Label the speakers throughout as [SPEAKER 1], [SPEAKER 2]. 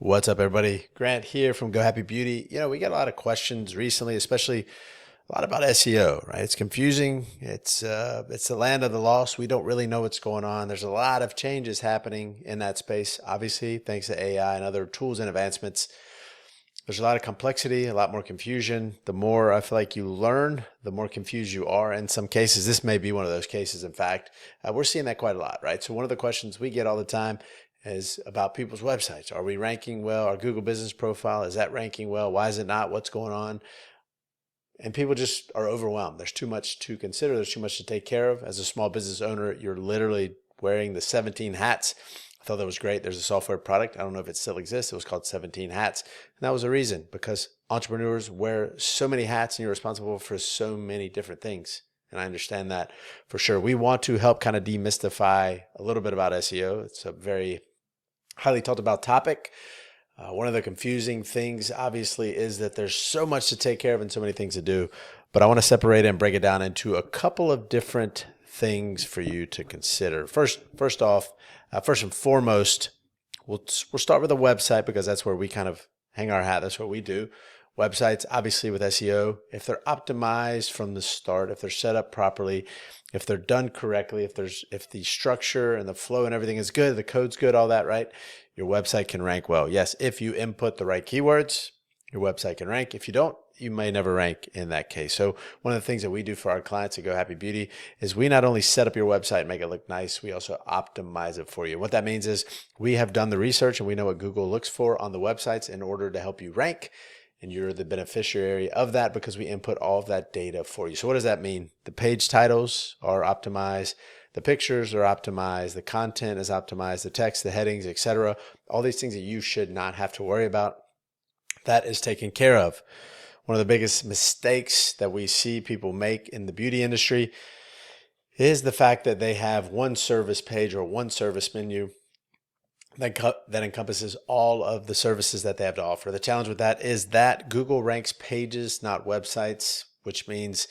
[SPEAKER 1] What's up, everybody? Grant here from Go Happy Beauty. We get a lot of questions recently, especially a lot about SEO, right? It's confusing. It's the land of the lost. We don't really know what's going on. There's a lot of changes happening in that space, obviously, thanks to AI and other tools and advancements. There's a lot of complexity, a lot more confusion. The more I feel like you learn, the more confused you are. In some cases, this may be one of those cases. In fact, we're seeing that quite a lot, right? So one of the questions we get all the time is about people's websites. Are we ranking well? Our Google business profile, is that ranking well? Why is it not? What's going on? And people just are overwhelmed. There's too much to consider. There's too much to take care of. As a small business owner, you're literally wearing the 17 hats. I thought that was great. There's a software product. I don't know if it still exists. It was called 17 Hats. And that was a reason, because entrepreneurs wear so many hats and you're responsible for so many different things. And I understand that for sure. We want to help kind of demystify a little bit about SEO. It's a very highly talked about topic. One of the confusing things, obviously, is that there's so much to take care of and so many things to do. But I want to separate it and break it down into a couple of different things for you to consider. First and foremost, we'll start with a website, because that's where we kind of hang our hat. That's what we do. Websites, obviously, with SEO, if they're optimized from the start, if they're set up properly, if they're done correctly, if the structure and the flow and everything is good, the code's good, all that, right? Your website can rank well. Yes, if you input the right keywords, your website can rank. If you don't, you may never rank in that case. So one of the things that we do for our clients at Go Happy Beauty is we not only set up your website and make it look nice, we also optimize it for you. What that means is we have done the research and we know what Google looks for on the websites in order to help you rank. And you're the beneficiary of that because we input all of that data for you. So what does that mean? The page titles are optimized. The pictures are optimized. The content is optimized. The text, the headings, etc. All these things that you should not have to worry about, that is taken care of. One of the biggest mistakes that we see people make in the beauty industry is the fact that they have one service page or one service menu that encompasses all of the services that they have to offer. The challenge with that is that Google ranks pages, not websites, which means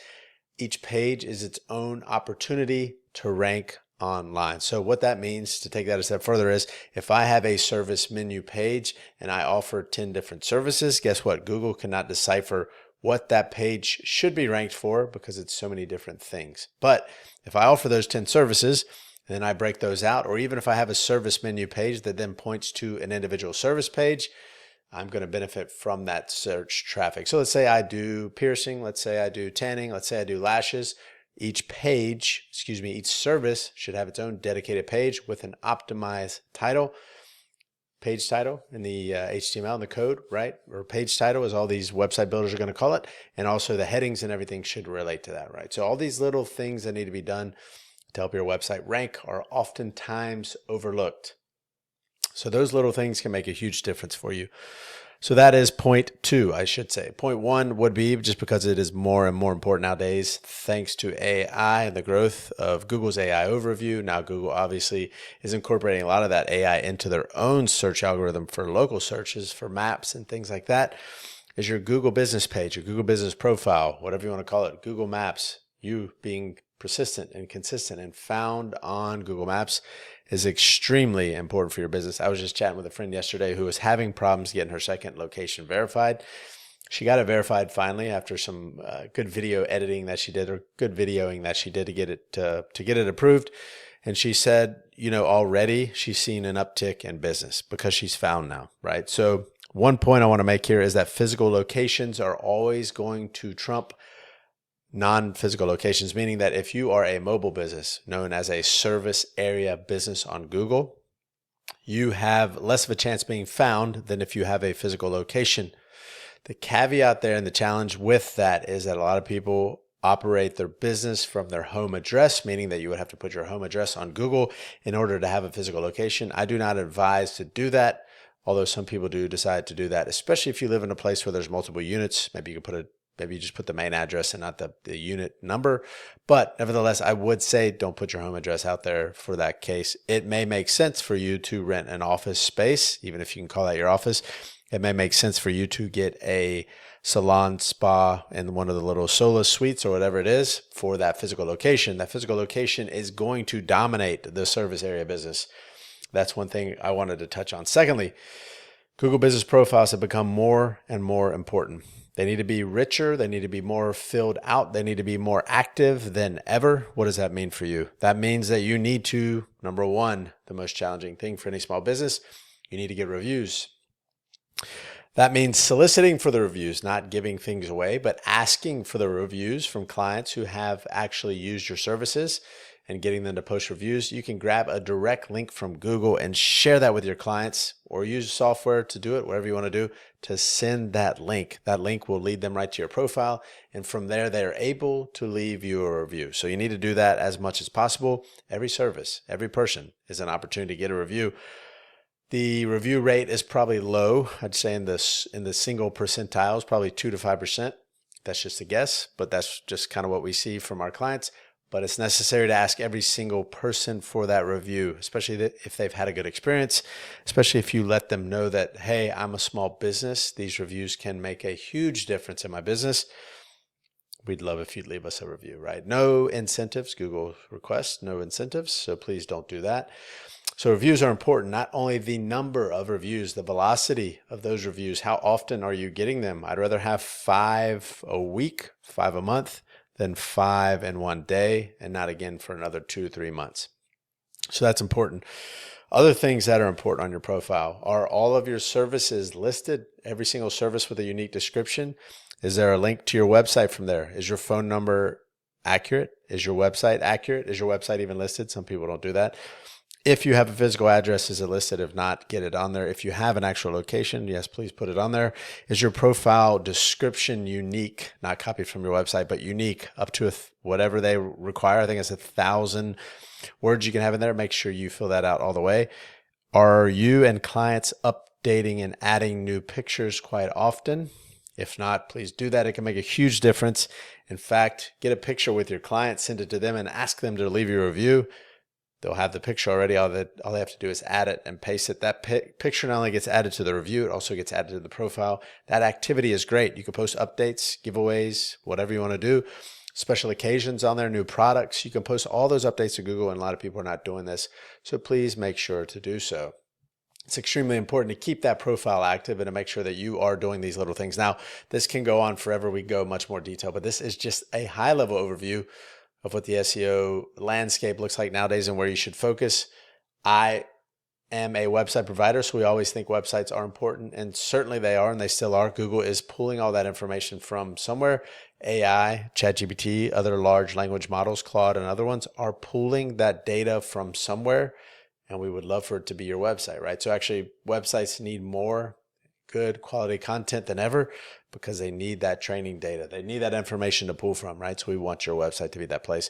[SPEAKER 1] each page is its own opportunity to rank online. So what that means, to take that a step further, is if I have a service menu page and I offer 10 different services, guess what? Google cannot decipher what that page should be ranked for because it's so many different things. But if I offer those 10 services, and then I break those out, or even if I have a service menu page that then points to an individual service page, I'm going to benefit from that search traffic. So let's say I do piercing, let's say I do tanning, let's say I do lashes. Each service should have its own dedicated page with an optimized title, page title in the HTML and the code, right? Or page title, as all these website builders are going to call it. And also the headings and everything should relate to that, right? So all these little things that need to be done to help your website rank are oftentimes overlooked. So those little things can make a huge difference for you. So that is point 2, I should say. Point 1 would be, just because it is more and more important nowadays, thanks to AI and the growth of Google's AI overview. Now Google obviously is incorporating a lot of that AI into their own search algorithm for local searches, for maps and things like that. Is your Google business page, your Google business profile, whatever you want to call it, Google Maps, you being persistent and consistent and found on Google Maps is extremely important for your business. I was just chatting with a friend yesterday who was having problems getting her second location verified. She got it verified finally after some good video editing that she did, or good videoing that she did to get it approved. And she said, already she's seen an uptick in business because she's found now, right? So one point I want to make here is that physical locations are always going to trump non-physical locations, meaning that if you are a mobile business known as a service area business on Google, you have less of a chance being found than if you have a physical location. The caveat there and the challenge with that is that a lot of people operate their business from their home address, meaning that you would have to put your home address on Google in order to have a physical location. I do not advise to do that, although some people do decide to do that, especially if you live in a place where there's multiple units. Maybe you just put the main address and not the unit number. But nevertheless, I would say don't put your home address out there for that case. It may make sense for you to rent an office space, even if you can call that your office. It may make sense for you to get a salon, spa, and one of the little solo suites or whatever it is for that physical location. That physical location is going to dominate the service area business. That's one thing I wanted to touch on. Secondly, Google business profiles have become more and more important. They need to be richer. They need to be more filled out. They need to be more active than ever. What does that mean for you? That means that you need to, number one, the most challenging thing for any small business, you need to get reviews. That means soliciting for the reviews, not giving things away, but asking for the reviews from clients who have actually used your services and getting them to post reviews. You can grab a direct link from Google and share that with your clients, or use software to do it, whatever you want to do, to send that link. That link will lead them right to your profile. And from there, they're able to leave you a review. So you need to do that as much as possible. Every service, every person is an opportunity to get a review. The review rate is probably low. I'd say in the single percentiles, probably 2 to 5%. That's just a guess, but that's just kind of what we see from our clients. But it's necessary to ask every single person for that review, especially if they've had a good experience, especially if you let them know that, hey, I'm a small business. These reviews can make a huge difference in my business. We'd love if you'd leave us a review, right? No incentives. Google requests no incentives, so please don't do that. So reviews are important, not only the number of reviews, the velocity of those reviews. How often are you getting them? I'd rather have 5 a week, 5 a month, than 5 in one day, and not again for another 2 or 3 months. So that's important. Other things that are important on your profile are all of your services listed, every single service with a unique description. Is there a link to your website from there? Is your phone number accurate? Is your website accurate? Is your website even listed? Some people don't do that. If you have a physical address, is it listed? If not, get it on there. If you have an actual location, yes, please put it on there. Is your profile description unique? Not copied from your website, but unique up to whatever they require. I think it's 1,000 words you can have in there. Make sure you fill that out all the way. Are you and clients updating and adding new pictures quite often? If not, please do that. It can make a huge difference. In fact, get a picture with your client, send it to them, and ask them to leave you a review. They'll have the picture already. All they have to do is add it and paste it. That picture not only gets added to the review, it also gets added to the profile. That activity is great. You can post updates, giveaways, whatever you want to do. Special occasions on there, new products. You can post all those updates to Google, and a lot of people are not doing this. So please make sure to do so. It's extremely important to keep that profile active and to make sure that you are doing these little things. Now, this can go on forever. We go much more detail, but this is just a high-level overview of what the SEO landscape looks like nowadays and where you should focus. I am a website provider, so we always think websites are important, and certainly they are, and they still are. Google is pulling all that information from somewhere. AI, ChatGPT, other large language models, Claude and other ones are pulling that data from somewhere, and we would love for it to be your website, right? So actually, websites need more good quality content than ever because they need that training data. They need that information to pull from, right? So we want your website to be that place.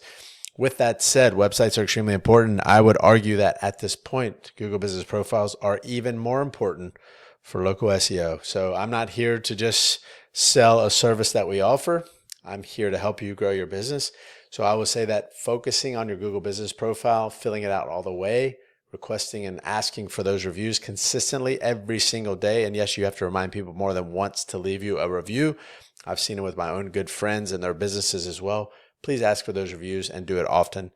[SPEAKER 1] With that said, websites are extremely important. I would argue that at this point, Google Business Profiles are even more important for local SEO. So I'm not here to just sell a service that we offer. I'm here to help you grow your business. So I would say that focusing on your Google Business Profile, filling it out all the way, requesting and asking for those reviews consistently every single day. And yes, you have to remind people more than once to leave you a review. I've seen it with my own good friends and their businesses as well. Please ask for those reviews and do it often.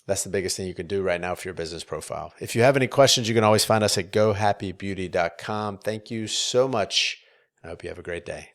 [SPEAKER 1] That's the biggest thing you can do right now for your business profile. If you have any questions, you can always find us at gohappybeauty.com. Thank you so much. I hope you have a great day.